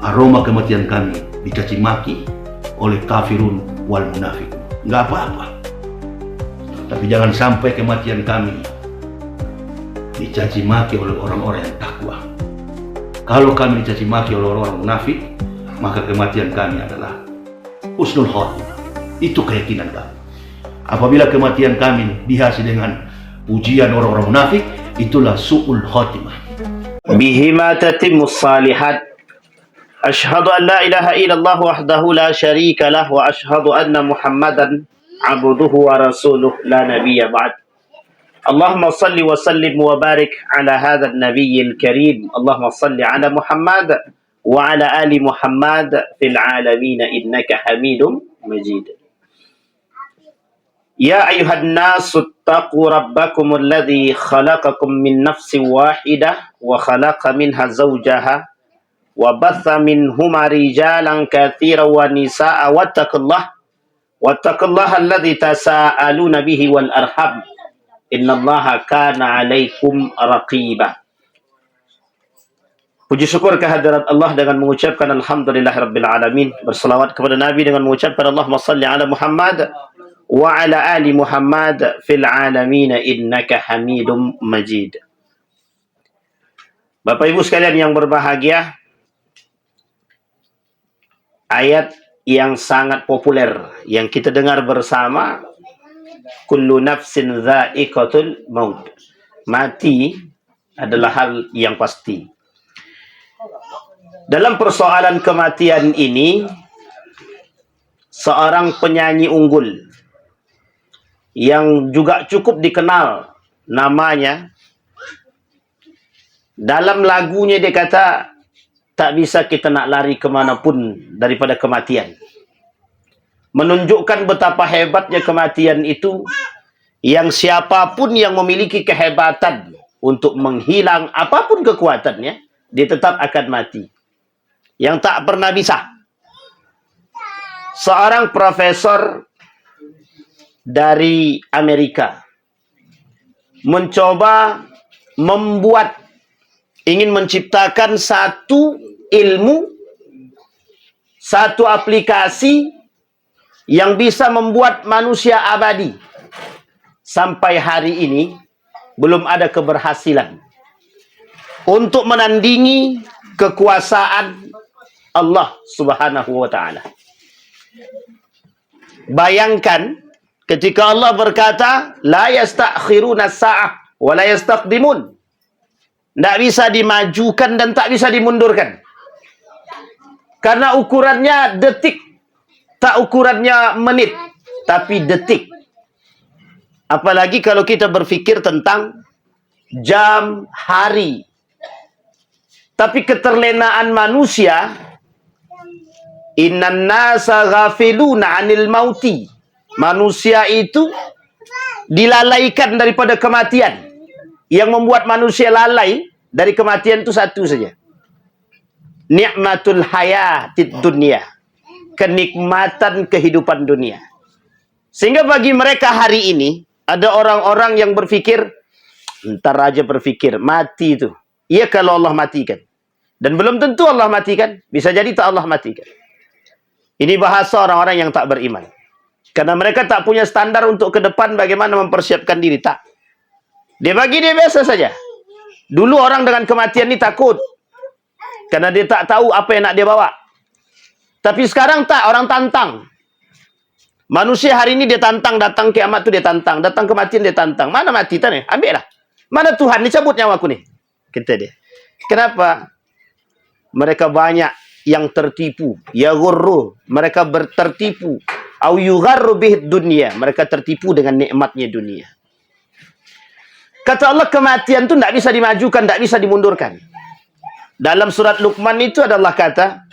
aroma kematian kami dicaci maki oleh kafirun wal munafiqun. Nggak apa-apa. Tapi jangan sampai kematian kami dicaci maki oleh orang-orang yang takwa. Kalau kami dicaci maki oleh orang-orang munafik, maka kematian kami adalah husnul khotimah. Itu keyakinan kami. Apabila kematian kami dihiasi dengan pujian orang-orang munafik, itulah su'ul khotimah. Bihima tatimmus salihat. Ashhadu an la ilaha illallah wahdahu la syarika lah wa ashhadu anna Muhammadan abduhu wa rasuluh la nabiyya ba'd. Allahumma salli wa sallim wa barik ala hadha an-nabiyyil karim. Allahumma salli ala Muhammad wa ala ali Muhammad fil alamin innaka Hamidum Majid. Ya ayuhan nasu taqu rabbakum alladhi khalaqakum min nafsin wahidah wa khalaqa minha zawjaha wa batha minhuma rijalan katsiran wa nisaa wattaqullaha alladhi tasaaluna bihi wal arham innallaha kana 'alaikum raqiba. Puji syukur kehadirat Allah dengan mengucapkan alhamdulillahirabbil alamin, berselawat kepada Nabi dengan mengucapkan Allahumma shalli ala Muhammad wa ala ali Muhammad fil alamin innaka Hamidum Majid. Bapak Ibu sekalian yang berbahagia, ayat yang sangat populer yang kita dengar bersama, kullu nafsin dha'iqatul maut. Mati adalah hal yang pasti. Dalam persoalan kematian ini, seorang penyanyi unggul yang juga cukup dikenal namanya, dalam lagunya dia kata, tak bisa kita nak lari kemanapun daripada kematian. Menunjukkan betapa hebatnya kematian itu, yang siapapun yang memiliki kehebatan untuk menghilang apapun kekuatannya, dia tetap akan mati. Yang tak pernah bisa. Seorang profesor dari Amerika mencoba ingin menciptakan satu ilmu, satu aplikasi yang bisa membuat manusia abadi. Sampai hari ini belum ada keberhasilan untuk menandingi kekuasaan Allah Subhanahu wa ta'ala. Bayangkan ketika Allah berkata, la yastakhiruna sa'ah wa la yastaqdimun. Tidak bisa dimajukan dan tak bisa dimundurkan. Karena ukurannya detik. Tak ukurannya menit, tapi detik. Apalagi kalau kita berfikir tentang jam, hari. Tapi keterlenaan manusia, innan nasa ghafiluna 'anil mauti. Manusia itu dilalaikan daripada kematian. Yang membuat manusia lalai dari kematian itu satu saja. Ni'matul hayatid dunia. Kenikmatan kehidupan dunia. Sehingga bagi mereka hari ini, ada orang-orang yang berfikir, ntar aja berfikir, mati itu. Iya kalau Allah matikan. Dan belum tentu Allah matikan. Bisa jadi tak Allah matikan. Ini bahasa orang-orang yang tak beriman. Karena mereka tak punya standar untuk ke depan bagaimana mempersiapkan diri. Tak. Dia bagi dia biasa saja. Dulu orang dengan kematian ini takut. Karena dia tak tahu apa yang nak dia bawa. Tapi sekarang tak, orang tantang. Manusia hari ini dia tantang, datang kiamat tu dia tantang. Datang kematian dia tantang. Mana mati tak ni? Ambil lah. Mana Tuhan ni cabut nyawaku ni? Kata dia. Kenapa? Mereka banyak yang tertipu. Ya ghurru. Mereka tertipu. Au yugharru bihid dunia. Mereka tertipu dengan nikmatnya dunia. Kata Allah, kematian tu tak bisa dimajukan, tak bisa dimundurkan. Dalam surat Luqman itu adalah kata,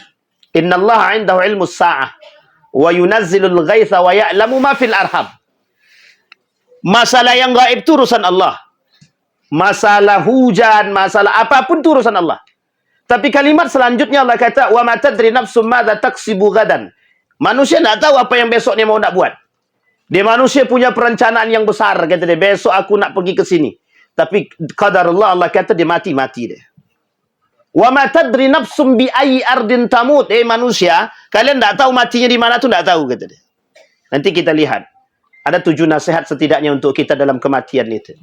innallaha 'indahu 'ilmus sa'ah wa yunazzilul ghaitha wa ya'lamu ma fil arham. Masalah yang gaib itu urusan Allah. Masalah hujan, masalah apapun itu urusan Allah. Tapi kalimat selanjutnya Allah kata, wa ma tadri nafsum madza taksibu gadan. Manusia tidak tahu apa yang besok dia mau nak buat. Dia manusia punya perencanaan yang besar, kata dia, besok aku nak pergi ke sini. Tapi qadarullah, Allah kata dia mati dia. Wa ma tadri nafsum bi ayyi ardin tamut. Manusia, kalian tidak tahu matinya di mana tuh, tidak tahu, kata dia. Nanti kita lihat. Ada 7 nasihat setidaknya untuk kita dalam kematian itu.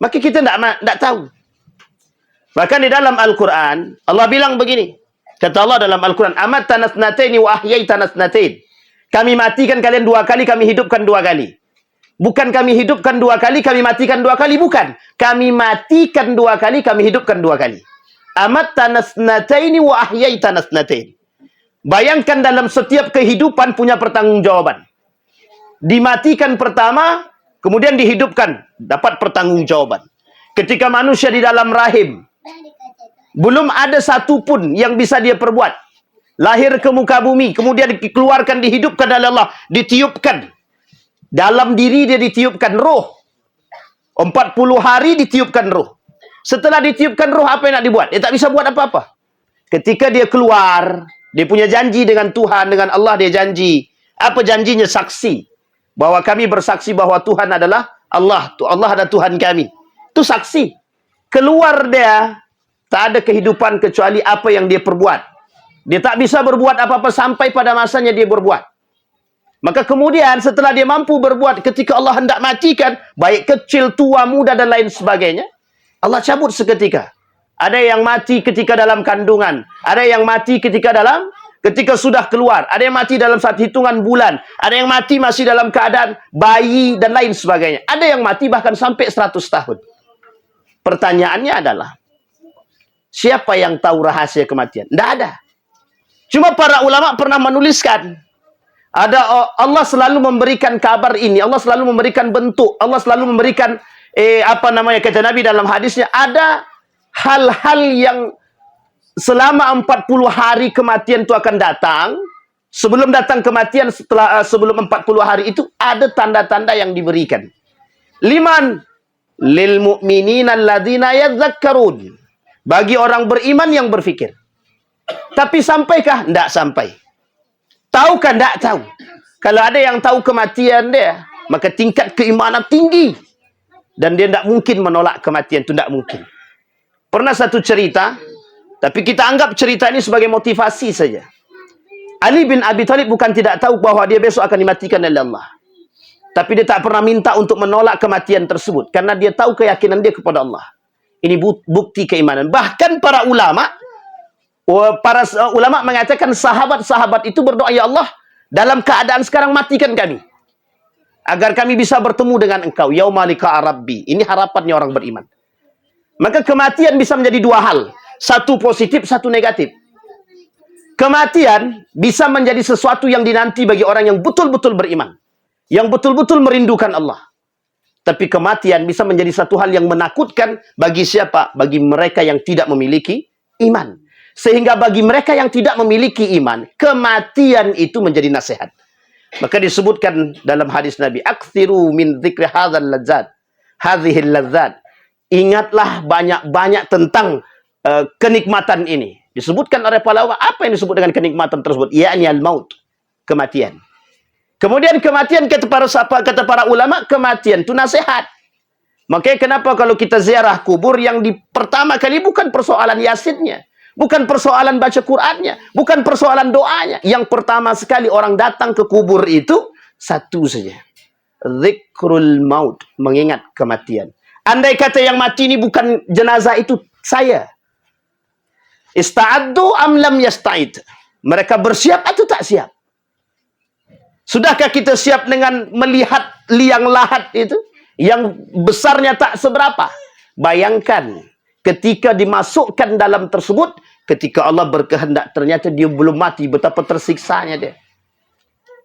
Maka kita tidak tahu. Bahkan di dalam Al-Quran, Allah bilang begini. Kata Allah dalam Al-Quran, amat tanasnataini wa ahyai tanasnatain. Kami matikan kalian 2 kali, kami hidupkan 2 kali. Bukan kami hidupkan 2 kali, kami matikan 2 kali. Bukan. Kami matikan 2 kali, kami hidupkan 2 kali. Amat tanasnataini wa ahyai tanasnatain. Bayangkan dalam setiap kehidupan punya pertanggungjawaban. Dimatikan pertama, kemudian dihidupkan, dapat pertanggungjawaban. Ketika manusia di dalam rahim, belum ada satu pun yang bisa dia perbuat. Lahir ke muka bumi, kemudian dikeluarkan, dihidupkan oleh Allah, ditiupkan. Dalam diri dia ditiupkan roh. 40 hari ditiupkan roh. Setelah ditiupkan roh, apa yang nak dibuat? Dia tak bisa buat apa-apa. Ketika dia keluar, dia punya janji dengan Tuhan, dengan Allah dia janji. Apa janjinya? Saksi. Bahwa kami bersaksi bahwa Tuhan adalah Allah. Allah adalah Tuhan kami. Itu saksi. Keluar dia, tak ada kehidupan kecuali apa yang dia perbuat. Dia tak bisa berbuat apa-apa sampai pada masanya dia berbuat. Maka kemudian setelah dia mampu berbuat, ketika Allah hendak matikan, baik kecil, tua, muda dan lain sebagainya, Allah cabut seketika. Ada yang mati ketika dalam kandungan. Ada yang mati ketika sudah keluar. Ada yang mati dalam saat hitungan bulan. Ada yang mati masih dalam keadaan bayi dan lain sebagainya. Ada yang mati bahkan sampai 100 tahun. Pertanyaannya adalah, siapa yang tahu rahasia kematian? Tidak ada. Cuma para ulama pernah menuliskan, Allah selalu memberikan kabar ini, Allah selalu memberikan bentuk, Allah selalu memberikan kata Nabi dalam hadisnya, ada hal-hal yang selama 40 hari kematian itu akan datang. Sebelum datang kematian, sebelum 40 hari itu ada tanda-tanda yang diberikan. Liman lil mu'minina alladzina yadzakkarun. Bagi orang beriman yang berfikir. Tapi sampaikah? Tidak sampai. Tahukah? Tidak tahu. Kalau ada yang tahu kematian dia, maka tingkat keimanan tinggi. Dan dia tidak mungkin menolak kematian. Itu tidak mungkin. Pernah satu cerita, tapi kita anggap cerita ini sebagai motivasi saja. Ali bin Abi Thalib bukan tidak tahu bahwa dia besok akan dimatikan oleh Allah. Tapi dia tak pernah minta untuk menolak kematian tersebut. Karena dia tahu keyakinan dia kepada Allah. Ini bukti keimanan. Bahkan para ulama mengatakan sahabat-sahabat itu berdoa, ya Allah, dalam keadaan sekarang matikan kami. Agar kami bisa bertemu dengan engkau. Yauma liqa'a rabbi. Ini harapannya orang beriman. Maka kematian bisa menjadi 2 hal. Satu positif, satu negatif. Kematian bisa menjadi sesuatu yang dinanti bagi orang yang betul-betul beriman. Yang betul-betul merindukan Allah. Tapi kematian bisa menjadi satu hal yang menakutkan bagi siapa? Bagi mereka yang tidak memiliki iman. Sehingga bagi mereka yang tidak memiliki iman, kematian itu menjadi nasihat. Maka disebutkan dalam hadis Nabi, "Aktsiru min dzikri hadzal ladzat, hadzihil ladzat." Ingatlah banyak-banyak tentang kenikmatan ini. Disebutkan oleh para ulama, apa yang disebut dengan kenikmatan tersebut? Ya'ni al-maut, kematian. Kemudian kematian kata para ulama, kematian itu nasihat. Makanya kenapa kalau kita ziarah kubur, yang pertama kali bukan persoalan yasinnya, bukan persoalan baca Qur'annya, bukan persoalan doanya. Yang pertama sekali orang datang ke kubur itu satu saja. Zikrul maut, mengingat kematian. Andai kata yang mati ini bukan jenazah itu saya. Ista'addu am lam yasta'id. Mereka bersiap atau tak siap? Sudahkah kita siap dengan melihat liang lahat itu? Yang besarnya tak seberapa. Bayangkan, ketika dimasukkan dalam tersebut, ketika Allah berkehendak, ternyata dia belum mati. Betapa tersiksanya dia.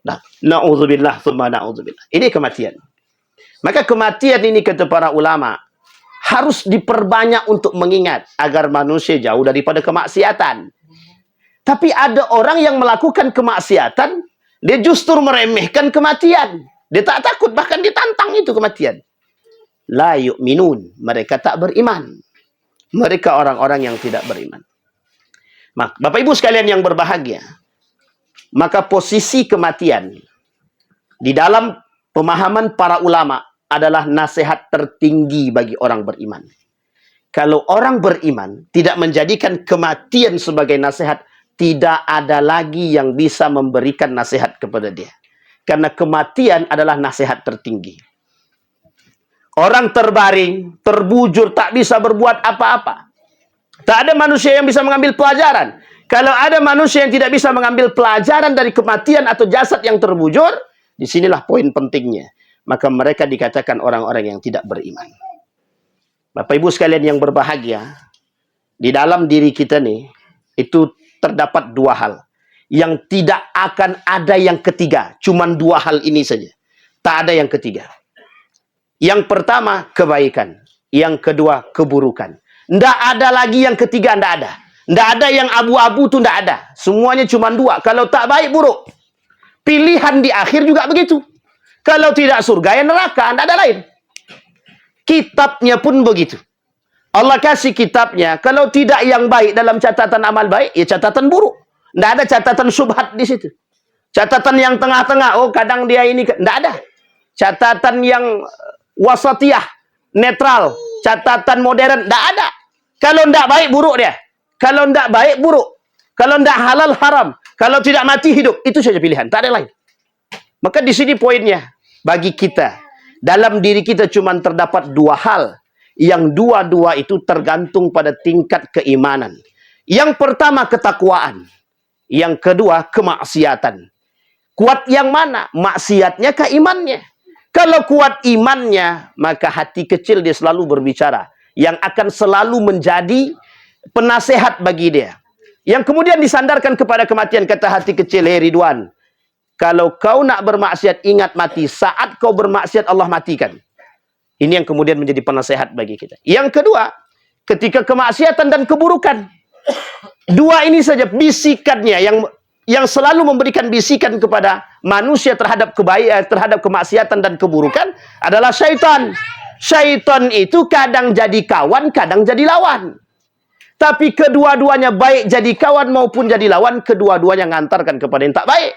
Nah, na'udzubillah, thumma na'udzubillah. Ini kematian. Maka kematian ini, kata para ulama, harus diperbanyak untuk mengingat. Agar manusia jauh daripada kemaksiatan. Tapi ada orang yang melakukan kemaksiatan, dia justru meremehkan kematian. Dia tak takut, bahkan ditantang itu kematian. La yu'minun. Mereka tak beriman. Mereka orang-orang yang tidak beriman. Bapak Ibu sekalian yang berbahagia, maka posisi kematian di dalam pemahaman para ulama adalah nasihat tertinggi bagi orang beriman. Kalau orang beriman tidak menjadikan kematian sebagai nasihat, tidak ada lagi yang bisa memberikan nasihat kepada dia. Karena kematian adalah nasihat tertinggi. Orang terbaring, terbujur, tak bisa berbuat apa-apa. Tak ada manusia yang bisa mengambil pelajaran. Kalau ada manusia yang tidak bisa mengambil pelajaran dari kematian atau jasad yang terbujur, disinilah poin pentingnya. Maka mereka dikatakan orang-orang yang tidak beriman. Bapak Ibu sekalian yang berbahagia, di dalam diri kita nih, itu terdapat dua hal. Yang tidak akan ada yang ketiga. Cuman dua hal ini saja. Tak ada yang ketiga. Yang pertama, kebaikan. Yang kedua, keburukan. Tidak ada lagi yang ketiga, tidak ada. Tidak ada yang abu-abu itu tidak ada. Semuanya cuma dua. Kalau tak baik, buruk. Pilihan di akhir juga begitu. Kalau tidak surga, ya neraka. Tidak ada lain. Kitabnya pun begitu. Allah kasih kitabnya. Kalau tidak yang baik dalam catatan amal baik, ya catatan buruk. Tidak ada catatan subhat di situ. Catatan yang tengah-tengah. Oh, kadang dia ini. Tidak ada. Catatan yang wasatiyah. Netral. Catatan modern. Tidak ada. Kalau tidak baik, buruk dia. Kalau tidak baik, buruk. Kalau tidak halal, haram. Kalau tidak mati, hidup. Itu saja pilihan. Tak ada lain. Maka di sini poinnya. Bagi kita. Dalam diri kita cuma terdapat dua hal. Yang dua-dua itu tergantung pada tingkat keimanan. Yang pertama, ketakwaan. Yang kedua, kemaksiatan. Kuat yang mana? Maksiatnya ke imannya. Kalau kuat imannya, maka hati kecil dia selalu berbicara. Yang akan selalu menjadi penasehat bagi dia. Yang kemudian disandarkan kepada kematian. Kata hati kecil, hei Ridwan, kalau kau nak bermaksiat, ingat mati. Saat kau bermaksiat, Allah matikan. Ini yang kemudian menjadi penasehat bagi kita. Yang kedua, ketika kemaksiatan dan keburukan. Dua ini saja bisikannya yang selalu memberikan bisikan kepada manusia terhadap kebaikan, terhadap kemaksiatan dan keburukan adalah syaitan. Syaitan itu kadang jadi kawan, kadang jadi lawan. Tapi kedua-duanya baik jadi kawan maupun jadi lawan, kedua-duanya ngantarkan kepada yang tak baik.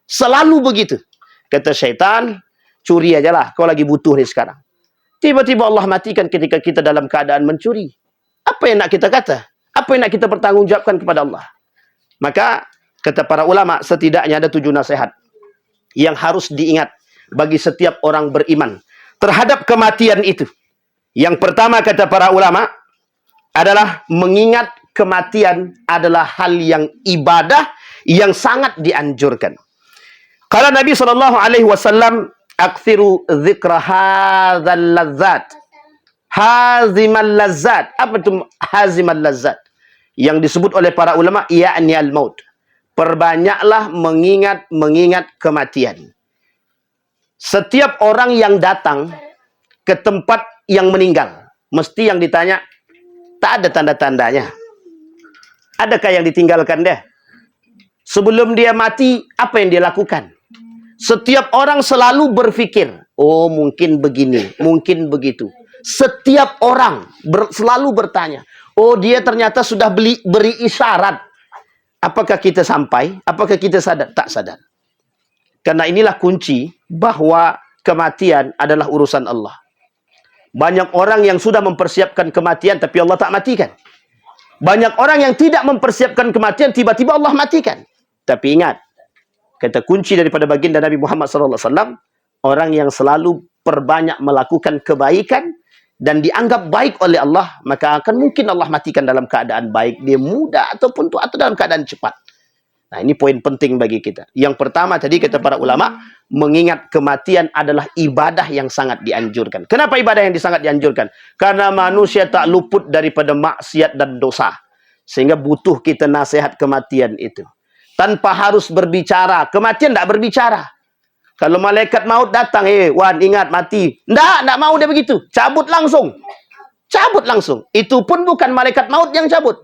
Selalu begitu. Kata syaitan, curi aja lah, kau lagi butuh nih sekarang. Tiba-tiba Allah matikan ketika kita dalam keadaan mencuri. Apa yang nak kita kata? Apa yang nak kita bertanggungjawabkan kepada Allah? Maka, kata para ulama, setidaknya ada 7 nasihat yang harus diingat bagi setiap orang beriman terhadap kematian itu. Yang pertama, kata para ulama, adalah mengingat kematian adalah hal yang ibadah yang sangat dianjurkan. Kala Nabi SAW, akthiru dzikra hadzal lazzat. Hazimal lazzat. Apa itu hazimal lazzat? Yang disebut oleh para ulama, ya'ni al-maut. Perbanyaklah mengingat kematian. Setiap orang yang datang ke tempat yang meninggal, mesti yang ditanya, tak ada tanda-tandanya. Adakah yang ditinggalkan dia? Sebelum dia mati, apa yang dia lakukan? Setiap orang selalu berpikir, oh mungkin begini, mungkin begitu. Setiap orang selalu bertanya, oh dia ternyata sudah beri isyarat. Apakah kita sampai? Apakah kita sadar? Tak sadar. Karena inilah kunci bahwa kematian adalah urusan Allah. Banyak orang yang sudah mempersiapkan kematian, tapi Allah tak matikan. Banyak orang yang tidak mempersiapkan kematian, tiba-tiba Allah matikan. Tapi ingat, kata kunci daripada baginda Nabi Muhammad SAW, orang yang selalu perbanyak melakukan kebaikan dan dianggap baik oleh Allah, maka akan mungkin Allah matikan dalam keadaan baik, dia muda ataupun tua atau dalam keadaan cepat. Nah, ini poin penting bagi kita. Yang pertama tadi kata para ulama, mengingat kematian adalah ibadah yang sangat dianjurkan. Kenapa ibadah yang sangat dianjurkan? Karena manusia tak luput daripada maksiat dan dosa. Sehingga butuh kita nasihat kematian itu. Tanpa harus berbicara. Kematian tak berbicara. Kalau malaikat maut datang, Wan, ingat mati. Tak mau dia begitu. Cabut langsung. Cabut langsung. Itu pun bukan malaikat maut yang cabut.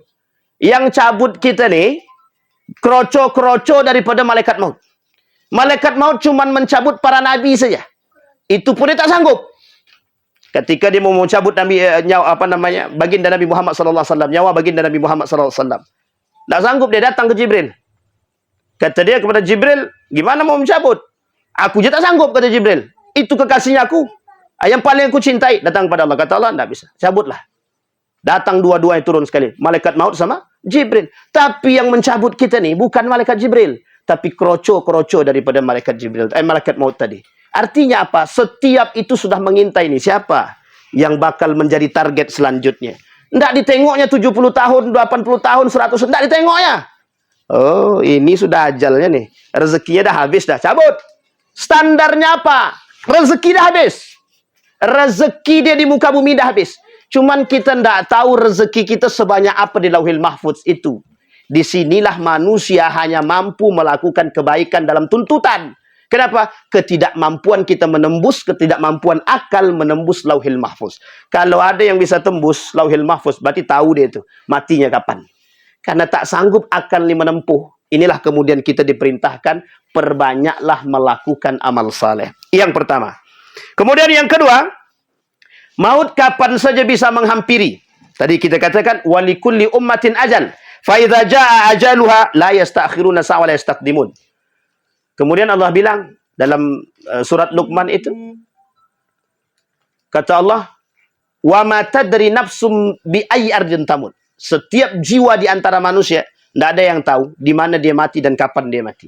Yang cabut kita nih, kroco-kroco daripada malaikat maut. Malaikat maut cuma mencabut para nabi saja. Itu pun dia tak sanggup. Ketika dia mau mencabut baginda Nabi Muhammad SAW, nyawa baginda Nabi Muhammad SAW. Tak sanggup, dia datang ke Jibril. Kata dia kepada Jibril, gimana mau mencabut? Aku je tak sanggup, kata Jibril. Itu kekasihnya aku. Yang paling aku cintai. Datang kepada Allah. Kata Allah, tak bisa. Cabutlah. Datang dua-duanya turun sekali. Malaikat maut sama Jibril. Tapi yang mencabut kita ni bukan malaikat Jibril, tapi kroco-kroco daripada malaikat Jibril. Malaikat maut tadi. Artinya apa? Setiap itu sudah mengintai ni. Siapa yang bakal menjadi target selanjutnya? Tidak ditengoknya 70 tahun, 80 tahun, 100 tahun. Tidak ditengoknya. Oh, ini sudah ajalnya nih. Rezekinya dah habis dah. Cabut. Standarnya apa? Rezeki dah habis. Rezeki dia di muka bumi dah habis. Cuman kita tidak tahu rezeki kita sebanyak apa di Lauhil Mahfuz itu. Disinilah manusia hanya mampu melakukan kebaikan dalam tuntutan. Kenapa? Ketidakmampuan kita menembus, ketidakmampuan akal menembus Lauhil Mahfuz. Kalau ada yang bisa tembus Lauhil Mahfuz, berarti tahu dia itu matinya kapan. Karena tak sanggup akal ni menempuh. Inilah kemudian kita diperintahkan, perbanyaklah melakukan amal saleh. Yang pertama. Kemudian yang kedua, maut kapan saja bisa menghampiri. Tadi kita katakan, walikulli ummatin ajal. Fa idza jaa ajaluha la yastakhiruna sa'a wa la yastaqdimun. Kemudian Allah bilang dalam surat Luqman itu, kata Allah, wa ma tadri nafsum bi ayyi ardin tamut. Setiap jiwa di antara manusia, tidak ada yang tahu di mana dia mati dan kapan dia mati.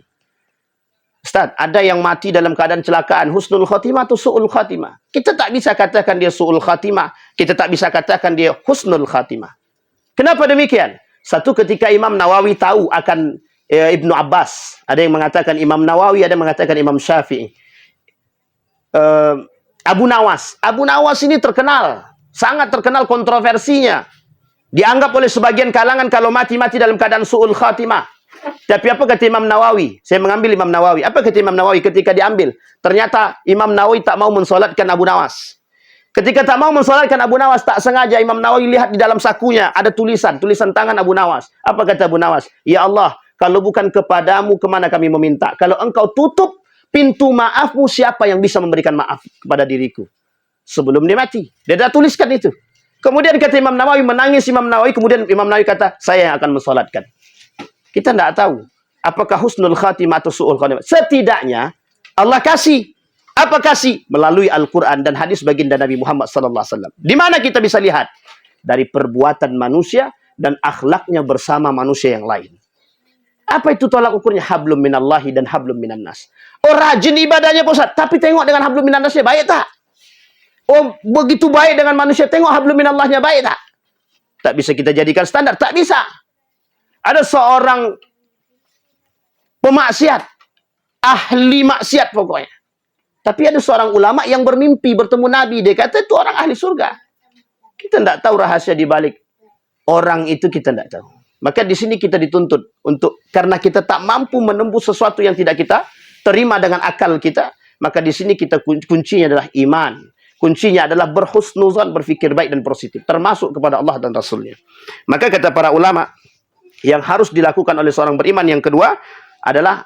Ustaz, ada yang mati dalam keadaan kecelakaan, husnul khatimah atau su'ul khatimah. Kita tak bisa katakan dia su'ul khatimah. Kita tak bisa katakan dia husnul khatimah. Kenapa demikian? Satu, ketika Imam Nawawi tahu akan Ibnu Abbas. Ada yang mengatakan Imam Nawawi, ada yang mengatakan Imam Syafi'i. Abu Nawas. Abu Nawas ini terkenal. Sangat terkenal kontroversinya. Dianggap oleh sebagian kalangan kalau mati-mati dalam keadaan su'ul khatimah. Tapi apa kata Imam Nawawi? Saya mengambil Imam Nawawi. Apa kata Imam Nawawi ketika diambil? Ternyata Imam Nawawi tak mau mensolatkan Abu Nawas. Ketika tak mau mensolatkan Abu Nawas, tak sengaja Imam Nawawi lihat di dalam sakunya ada tulisan tangan Abu Nawas. Apa kata Abu Nawas? Ya Allah, kalau bukan kepadamu, kemana kami meminta? Kalau engkau tutup pintu maafmu, siapa yang bisa memberikan maaf kepada diriku? Sebelum dia mati. Dia dah tuliskan itu. Kemudian kata Imam Nawawi, menangis Imam Nawawi. Kemudian Imam Nawawi kata, saya yang akan mensolatkan. Kita tidak tahu apakah husnul khatimah atau su'ul khatimah. Setidaknya Allah kasih. Apa kasih? Melalui Al-Quran dan hadis baginda Nabi Muhammad SAW. Di mana kita bisa lihat? Dari perbuatan manusia dan akhlaknya bersama manusia yang lain. Apa itu tolak ukurnya? Hablum minallahi dan hablum minan nas. Oh, rajin ibadahnya Pak Ustaz, tapi tengok dengan hablum minan nasnya baik tak? Oh, begitu baik dengan manusia, tengok hablum minallahnya baik tak? Tak bisa kita jadikan standar, tak bisa. Ada seorang pemaksiat, ahli maksiat pokoknya. Tapi ada seorang ulama yang bermimpi bertemu Nabi. Dia kata itu orang ahli surga. Kita tidak tahu rahasia di balik orang itu, kita tidak tahu. Maka di sini kita dituntut untuk, karena kita tak mampu menembus sesuatu yang tidak kita terima dengan akal kita, maka di sini kita kuncinya adalah iman. Kuncinya adalah berhusnuzan, berfikir baik dan positif, termasuk kepada Allah dan Rasulnya. Maka kata para ulama, yang harus dilakukan oleh seorang beriman yang kedua adalah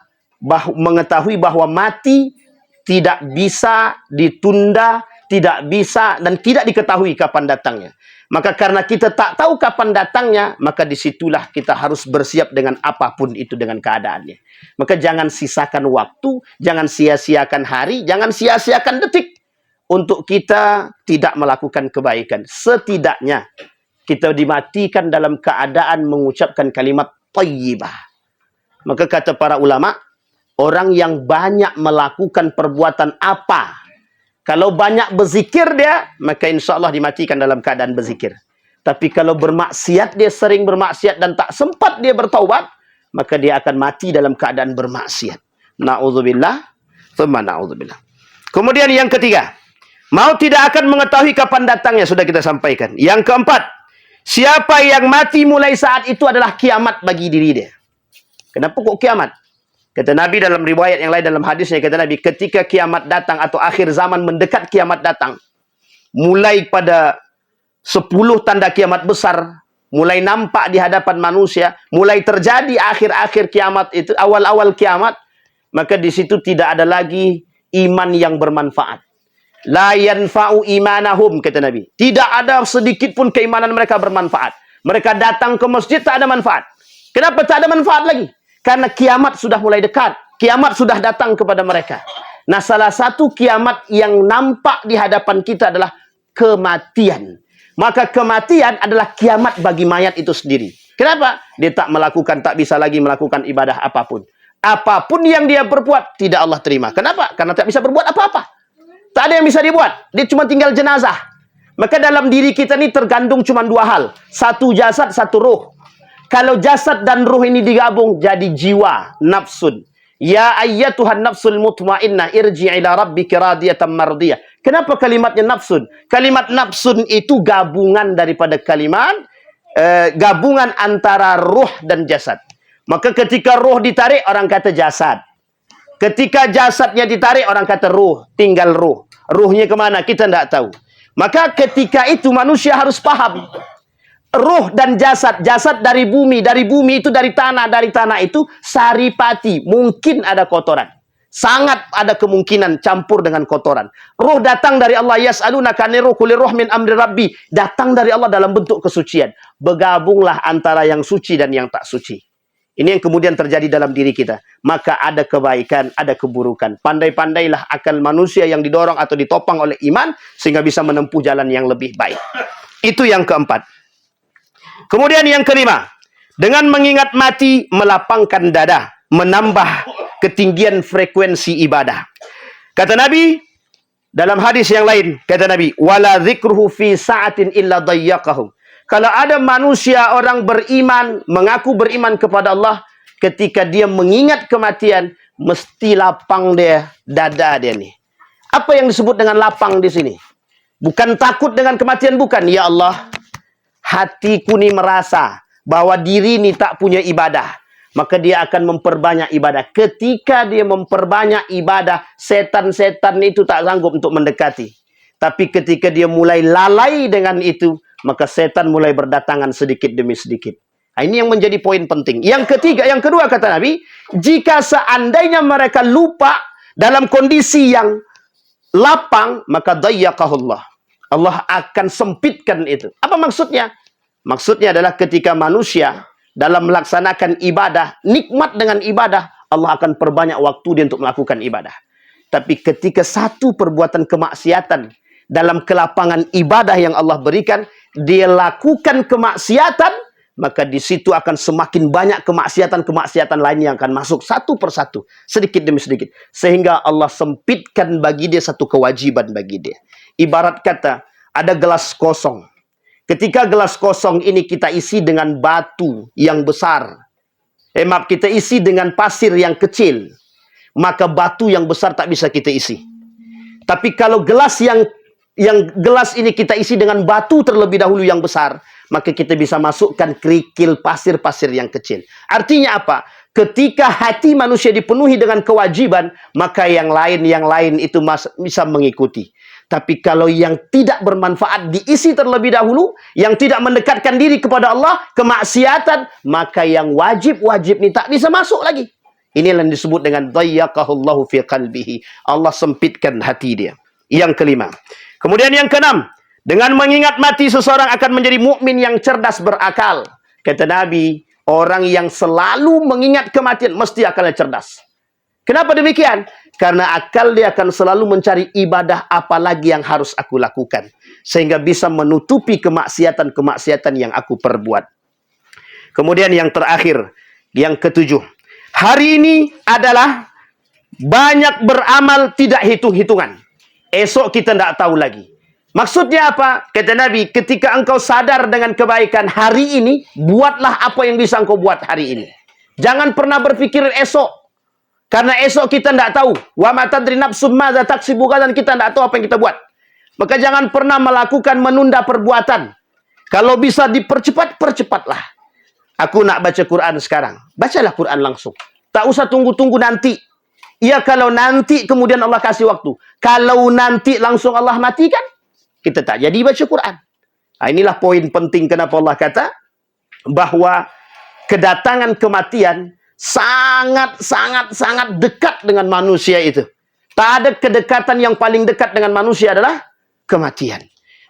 mengetahui bahwa mati tidak bisa ditunda, tidak bisa dan tidak diketahui kapan datangnya. Maka karena kita tak tahu kapan datangnya, maka disitulah kita harus bersiap dengan apapun itu, dengan keadaannya. Maka jangan sisakan waktu, jangan sia-siakan hari, jangan sia-siakan detik untuk kita tidak melakukan kebaikan. Setidaknya kita dimatikan dalam keadaan mengucapkan kalimat thayyibah. Maka kata para ulama, orang yang banyak melakukan perbuatan apa, kalau banyak berzikir dia, maka insya Allah dimatikan dalam keadaan berzikir. Tapi kalau bermaksiat, dia sering bermaksiat dan tak sempat dia bertaubat, maka dia akan mati dalam keadaan bermaksiat. Na'udzubillah, thumma na'udzubillah. Kemudian yang ketiga, maut tidak akan mengetahui kapan datangnya, sudah kita sampaikan. Yang keempat, siapa yang mati mulai saat itu adalah kiamat bagi diri dia. Kenapa kok kiamat? Kata Nabi dalam riwayat yang lain, dalam hadisnya, kata Nabi, ketika kiamat datang atau akhir zaman mendekat kiamat datang, mulai pada 10 tanda kiamat besar, mulai nampak di hadapan manusia, mulai terjadi akhir-akhir kiamat itu, awal-awal kiamat, maka di situ tidak ada lagi iman yang bermanfaat. La yanfa'u imanahum, kata Nabi. Tidak ada sedikit pun keimanan mereka bermanfaat. Mereka datang ke masjid, tak ada manfaat. Kenapa tak ada manfaat lagi? Karena kiamat sudah mulai dekat. Kiamat sudah datang kepada mereka. Nah, salah satu kiamat yang nampak di hadapan kita adalah kematian. maka kematian adalah kiamat bagi mayat itu sendiri. Kenapa? Dia tak bisa lagi melakukan ibadah apapun. Apapun yang dia berbuat, tidak Allah terima. Kenapa? Karena tak bisa berbuat apa-apa. Tak ada yang bisa dibuat. Dia cuma tinggal jenazah. Maka dalam diri kita ini tergandung cuma dua hal. Satu jasad, satu ruh. Kalau jasad dan ruh ini digabung, jadi jiwa, nafsun. Ya ayyatuhan nafsul mutmainnah, irji' ila rabbika radiyatan mardiyah. Kenapa kalimatnya nafsun? Kalimat nafsun itu gabungan daripada kalimat, gabungan antara ruh dan jasad. Maka ketika ruh ditarik, orang kata jasad. Ketika jasadnya ditarik, orang kata ruh. Tinggal ruh. Ruhnya kemana? Kita tidak tahu. Maka ketika itu manusia harus paham. Ruh dan jasad. Jasad dari bumi. Dari bumi itu dari tanah. Dari tanah itu saripati. Mungkin ada kotoran. Sangat ada kemungkinan campur dengan kotoran. Ruh datang dari Allah. Yas'alunaka 'anir ruh qul ruh min amri rabbi. Datang dari Allah dalam bentuk kesucian. Bergabunglah antara yang suci dan yang tak suci. Ini yang kemudian terjadi dalam diri kita. Maka ada kebaikan, ada keburukan. Pandai-pandailah akal manusia yang didorong atau ditopang oleh iman, sehingga bisa menempuh jalan yang lebih baik. Itu yang keempat. Kemudian yang kelima. Dengan mengingat mati, melapangkan dada. Menambah ketinggian frekuensi ibadah. Kata Nabi, dalam hadis yang lain, kata Nabi, wala dzikruhu fi sa'atin illa dayyaqahu. Kalau ada manusia, orang beriman, mengaku beriman kepada Allah, ketika dia mengingat kematian, mesti lapang dia, dada dia nih. Apa yang disebut dengan lapang di sini? Bukan takut dengan kematian, bukan. Ya Allah, hatiku ni merasa bahwa diri ni tak punya ibadah. Maka dia akan memperbanyak ibadah. Ketika dia memperbanyak ibadah, setan-setan itu tak sanggup untuk mendekati. Tapi ketika dia mulai lalai dengan itu, maka setan mulai berdatangan sedikit demi sedikit. Nah, ini yang menjadi poin penting. Yang kedua kata Nabi, jika seandainya mereka lupa dalam kondisi yang lapang, maka dayyaqahullah. Allah akan sempitkan itu. Apa maksudnya? Maksudnya adalah ketika manusia dalam melaksanakan ibadah, nikmat dengan ibadah, Allah akan perbanyak waktu dia untuk melakukan ibadah. Tapi ketika satu perbuatan kemaksiatan dalam kelapangan ibadah yang Allah berikan, dia lakukan kemaksiatan, maka di situ akan semakin banyak kemaksiatan-kemaksiatan lain yang akan masuk satu persatu, sedikit demi sedikit, sehingga Allah sempitkan bagi dia satu kewajiban bagi dia. Ibarat kata, ada gelas kosong. Ketika gelas kosong ini kita isi dengan batu yang besar, kita isi dengan pasir yang kecil, maka batu yang besar tak bisa kita isi. Tapi kalau gelas yang gelas ini kita isi dengan batu terlebih dahulu yang besar, maka kita bisa masukkan kerikil pasir-pasir yang kecil. Artinya apa? Ketika hati manusia dipenuhi dengan kewajiban, maka yang lain itu bisa mengikuti. Tapi kalau yang tidak bermanfaat diisi terlebih dahulu, yang tidak mendekatkan diri kepada Allah, kemaksiatan, maka yang wajib-wajib ini tak bisa masuk lagi. Inilah yang disebut dengan dayyaqahullahu fi qalbihi. Allah sempitkan hati dia. Yang kelima. Kemudian yang keenam, dengan mengingat mati seseorang akan menjadi mukmin yang cerdas berakal. Kata Nabi, orang yang selalu mengingat kematian mesti akalnya cerdas. Kenapa demikian? Karena akal dia akan selalu mencari ibadah apa lagi yang harus aku lakukan, sehingga bisa menutupi kemaksiatan-kemaksiatan yang aku perbuat. Kemudian yang terakhir, yang ketujuh. Hari ini adalah banyak beramal tidak hitung-hitungan. Esok kita tidak tahu lagi. Maksudnya apa? Kata Nabi, ketika engkau sadar dengan kebaikan hari ini, buatlah apa yang bisa engkau buat hari ini. Jangan pernah berpikir esok. Karena esok kita tidak tahu. Wa ma tadri nafsum madza taksibu gadan, kita tidak tahu apa yang kita buat. Maka jangan pernah melakukan menunda perbuatan. Kalau bisa dipercepat, percepatlah. Aku nak baca Quran sekarang. Bacalah Quran langsung. Tak usah tunggu-tunggu nanti. Ya kalau nanti kemudian Allah kasih waktu. Kalau nanti langsung Allah matikan, kita tak jadi baca Quran. Nah, inilah poin penting kenapa Allah kata bahwa kedatangan kematian sangat dekat dengan manusia itu. Tak ada kedekatan yang paling dekat dengan manusia adalah kematian.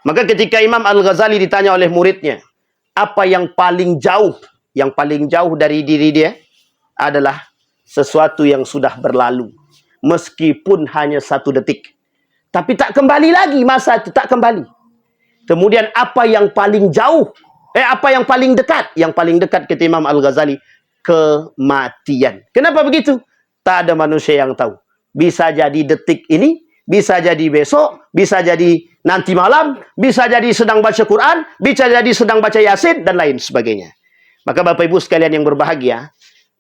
Maka ketika Imam Al-Ghazali ditanya oleh muridnya, apa yang paling jauh dari diri dia adalah sesuatu yang sudah berlalu. Meskipun hanya 1 detik. Tapi tak kembali lagi, masa itu tak kembali. Kemudian apa yang paling jauh? Apa yang paling dekat? Yang paling dekat kata Imam Al-Ghazali, kematian. Kenapa begitu? Tak ada manusia yang tahu. Bisa jadi detik ini, bisa jadi besok, bisa jadi nanti malam, bisa jadi sedang baca Quran, bisa jadi sedang baca Yasin, dan lain sebagainya. Maka Bapak Ibu sekalian yang berbahagia,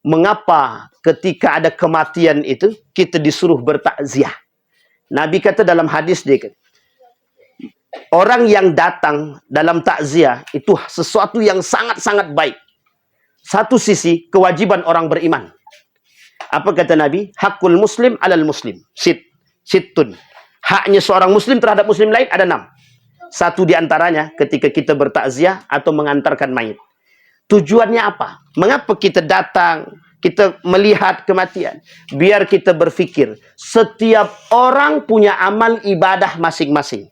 mengapa ketika ada kematian itu, kita disuruh bertakziah? Nabi kata dalam hadis dia, orang yang datang dalam takziah itu sesuatu yang sangat-sangat baik. Satu sisi, kewajiban orang beriman. Apa kata Nabi? Hakul muslim alal muslim. Sittun. Haknya seorang muslim terhadap muslim lain ada 6. Satu di antaranya ketika kita bertakziah atau mengantarkan mayit. Tujuannya apa? Mengapa kita datang, kita melihat kematian? Biar kita berfikir, setiap orang punya amal ibadah masing-masing.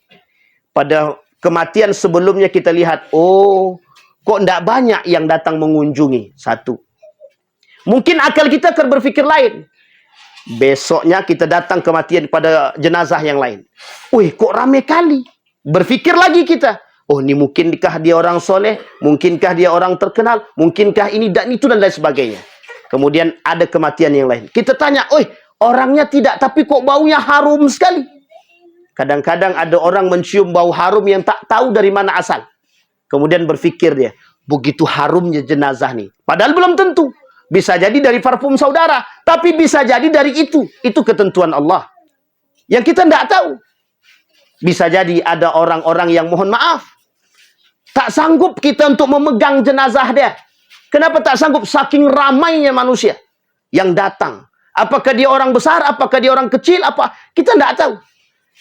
Pada kematian sebelumnya kita lihat, oh, kok tidak banyak yang datang mengunjungi. Satu. Mungkin akal kita akan berfikir lain. Besoknya kita datang kematian pada jenazah yang lain. Wih, kok ramai kali. Berfikir lagi kita. Oh, ini mungkinkah dia orang soleh? Mungkinkah dia orang terkenal? Mungkinkah ini dan itu dan lain sebagainya. Kemudian ada kematian yang lain. Kita tanya, oh, orangnya tidak, tapi kok baunya harum sekali. Kadang-kadang ada orang mencium bau harum yang tak tahu dari mana asal. Kemudian berfikir dia, begitu harumnya jenazah nih. Padahal belum tentu. Bisa jadi dari parfum saudara. Tapi bisa jadi dari itu. Itu ketentuan Allah. Yang kita tidak tahu. Bisa jadi ada orang-orang yang mohon maaf. Tak sanggup kita untuk memegang jenazah dia. Kenapa tak sanggup? Saking ramainya manusia yang datang. Apakah dia orang besar? Apakah dia orang kecil? Kita tidak tahu.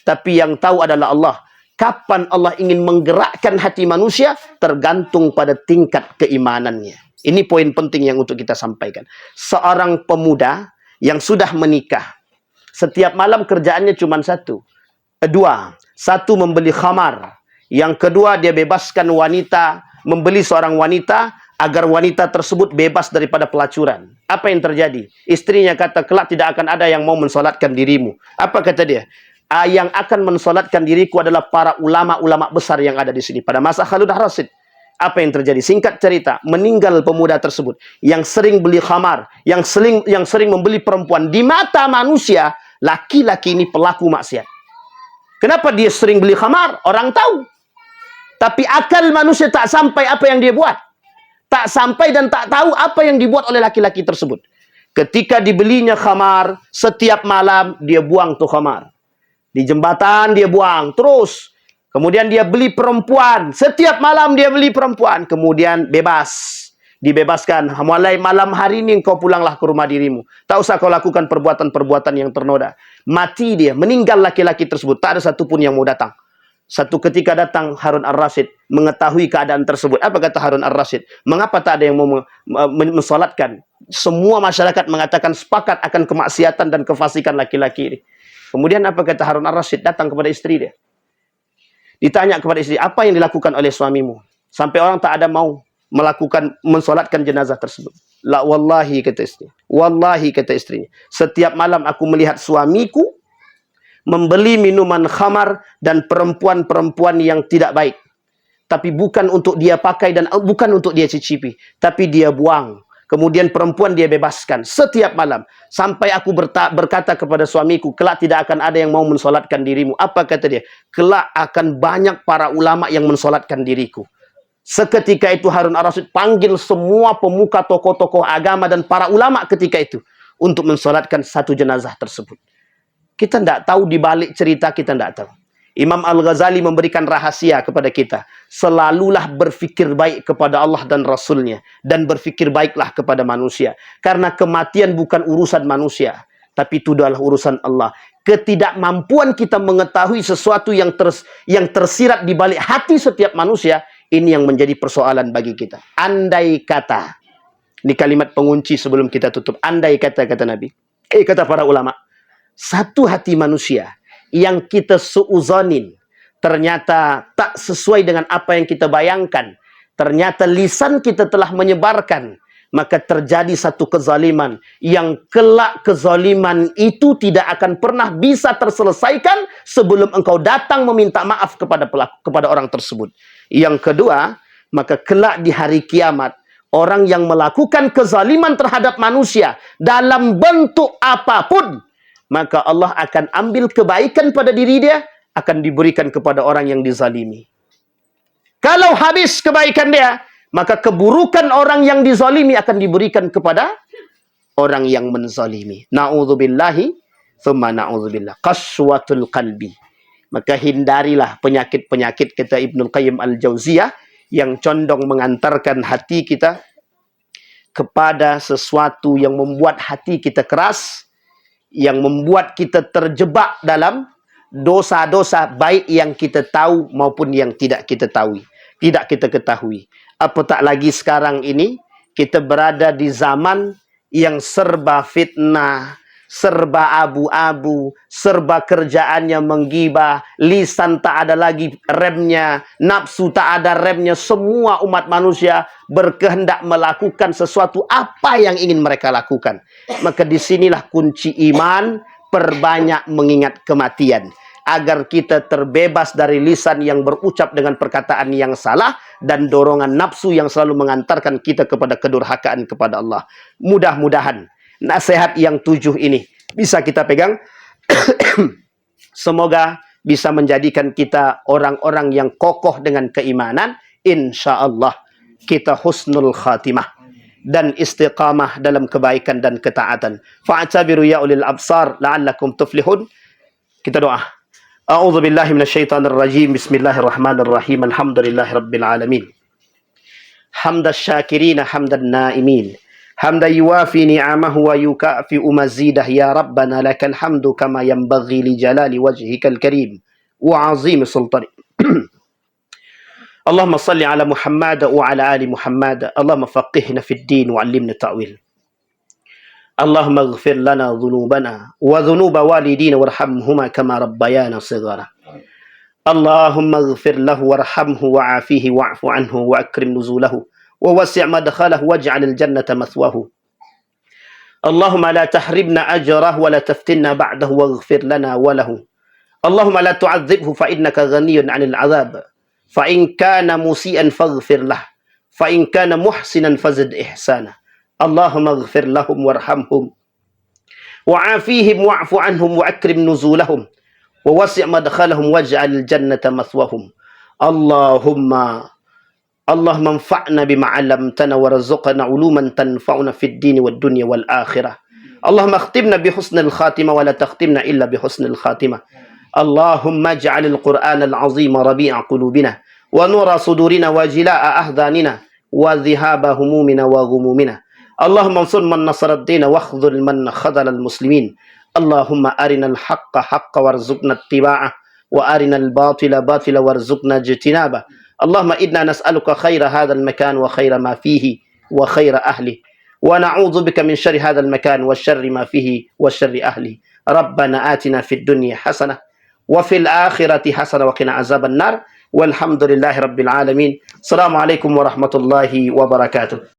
Tapi yang tahu adalah Allah. Kapan Allah ingin menggerakkan hati manusia, tergantung pada tingkat keimanannya. Ini poin penting yang untuk kita sampaikan. Seorang pemuda yang sudah menikah, setiap malam kerjaannya cuma satu. Dua. Satu, membeli khamar. Yang kedua, dia bebaskan wanita, membeli seorang wanita, agar wanita tersebut bebas daripada pelacuran. Apa yang terjadi? Istrinya kata, kelak tidak akan ada yang mau mensolatkan dirimu. Apa kata dia? Yang akan mensolatkan diriku adalah para ulama-ulama besar yang ada di sini. Pada masa Khalid Ar-Rasyid. Apa yang terjadi? Singkat cerita, meninggal pemuda tersebut. Yang sering beli khamar, yang sering membeli perempuan. Di mata manusia, laki-laki ini pelaku maksiat. Kenapa dia sering beli khamar? Orang tahu. Tapi akal manusia tak sampai apa yang dia buat. Tak sampai dan tak tahu apa yang dibuat oleh laki-laki tersebut. Ketika dibelinya khamar, setiap malam dia buang tuh khamar. Di jembatan dia buang. Terus. Kemudian dia beli perempuan. Setiap malam dia beli perempuan. Kemudian bebas. Dibebaskan. Mulai malam hari ini kau pulanglah ke rumah dirimu. Tak usah kau lakukan perbuatan-perbuatan yang ternoda. Mati dia. Meninggal laki-laki tersebut. Tak ada satupun yang mau datang. Satu ketika datang Harun Ar-Rasyid. Mengetahui keadaan tersebut. Apa kata Harun Ar-Rasyid? Mengapa tak ada yang mau mensolatkan? Semua masyarakat mengatakan sepakat akan kemaksiatan dan kefasikan laki-laki ini. Kemudian apa kata Harun Ar-Rasyid? Datang kepada istri dia. Ditanya kepada istri, apa yang dilakukan oleh suamimu? Sampai orang tak ada mau mensolatkan jenazah tersebut. La wallahi, kata istri. Wallahi, kata istrinya. Setiap malam aku melihat suamiku membeli minuman khamar dan perempuan-perempuan yang tidak baik. Tapi bukan untuk dia pakai dan bukan untuk dia cicipi. Tapi dia buang. Kemudian perempuan dia bebaskan setiap malam. Sampai aku berkata kepada suamiku, kelak tidak akan ada yang mau mensolatkan dirimu. Apa kata dia? Kelak akan banyak para ulama yang mensolatkan diriku. Seketika itu Harun Ar-Rasyid panggil semua pemuka tokoh-tokoh agama dan para ulama ketika itu. Untuk mensolatkan satu jenazah tersebut. Kita tidak tahu di balik cerita, kita tidak tahu. Imam Al-Ghazali memberikan rahasia kepada kita. Selalulah berfikir baik kepada Allah dan Rasulnya. Dan berfikir baiklah kepada manusia. Karena kematian bukan urusan manusia. Tapi itu adalah urusan Allah. Ketidakmampuan kita mengetahui sesuatu yang tersirat di balik hati setiap manusia. Ini yang menjadi persoalan bagi kita. Andai kata. Ini kalimat pengunci sebelum kita tutup. Andai kata, kata Nabi. Kata para ulama. Satu hati manusia yang kita suuzonin ternyata tak sesuai dengan apa yang kita bayangkan. Ternyata lisan kita telah menyebarkan maka terjadi satu kezaliman yang kelak kezaliman itu tidak akan pernah bisa terselesaikan sebelum engkau datang meminta maaf kepada pelaku, kepada orang tersebut. Yang kedua, maka kelak di hari kiamat, orang yang melakukan kezaliman terhadap manusia dalam bentuk apapun, maka Allah akan ambil kebaikan pada diri dia, akan diberikan kepada orang yang dizalimi. Kalau habis kebaikan dia, maka keburukan orang yang dizalimi akan diberikan kepada orang yang menzalimi. Na'udzubillahi, thumma na'udzubillah. Qaswatul qalbi. Maka hindarilah penyakit-penyakit, kata Ibnul Qayyim Al-Jauziyah, yang condong mengantarkan hati kita kepada sesuatu yang membuat hati kita keras, yang membuat kita terjebak dalam dosa-dosa baik yang kita tahu maupun yang tidak kita tahu, tidak kita ketahui. Apatah lagi sekarang ini kita berada di zaman yang serba fitnah, serba abu-abu, serba kerjaannya menggibah, lisan tak ada lagi remnya, nafsu tak ada remnya. Semua umat manusia berkehendak melakukan sesuatu apa yang ingin mereka lakukan. Maka disinilah kunci iman, perbanyak mengingat kematian, agar kita terbebas dari lisan yang berucap dengan perkataan yang salah dan dorongan nafsu yang selalu mengantarkan kita kepada kedurhakaan kepada Allah. Mudah-mudahan nasihat yang 7 ini bisa kita pegang. Semoga bisa menjadikan kita orang-orang yang kokoh dengan keimanan. InsyaAllah kita husnul khatimah dan istiqamah dalam kebaikan dan ketaatan. Fa'tabiru ya ulil absar la'allakum tuflihun. Kita doa. A'udzu billahi minasyaitonir rajim. Bismillahirrahmanirrahim. Alhamdulillahi rabbil alamin. Hamdas syakirin hamdan naimin. Hamdan yuwafi ni'amahu wa yukafi'u mazidah. Ya Rabbana lakal hamdu kama yanbaghi li jalali wajhikal karim wa 'azimi sultanik. Allahumma salli ala Muhammad wa ala ali Muhammad. Allahumma faqihna fid din wa 'allimna ta'wil. Allahumma ighfir lana dhunubana wa dhunuba walidina warhamhuma kama rabbayana shighara. Allahumma ighfir lahu warhamhu wa'afihi wa'fu anhu wa akrim nuzulahu wa wasi' madkhalahu waj'al al-jannata mathwahu. Allahumma la tahrimna ajrahu wa la taftinna ba'dahu waghfir lana wa lahu. Allahumma la tu'adzibhu fa innaka ghaniyun 'anil 'adzab. Fa in kana musii'an faghfir lah. Fa in kana muhsinan fazid ihsana. Allahumma ighfir lahum warhamhum wa'afihim wa'fu anhum wa akrim nuzulahum wa wasi' madkhalahum waj'al jannata mathwahum. Allahumma anfa'na bima 'allamtana warzuqna 'uluman tanfa'una fid din wad dunya wal akhirah. Allahumma akhtimna bi husnil khatimah wa la takhtimna illa bi husnil khatimah. Allahumma ij'alil qur'anal 'azima rabi'a qulubina wa nura sudurina wa jilaa'a ahdanina wa dhihaba humumina wa ghumumina. Allahumma ansur man nasara ad-din wa khudhul man khadhala al-muslimin. Allahumma arinal haqqa haqqa warzuqna ittiba'ah wa arinal batila batila warzuqna ijtinabah. Allahumma inna nas'aluka khaira hadzal makan wa khaira ma fihi wa khaira ahli wa na'udzu bika min syarri hadzal makan wa syarri ma fihi wa syarri ahli. Rabbana atina fid dunya hasanah wa fil akhirati hasanah wa qina azaban nar. Walhamdulillahi rabbil alamin. Assalamualaikum warahmatullahi wabarakatuh.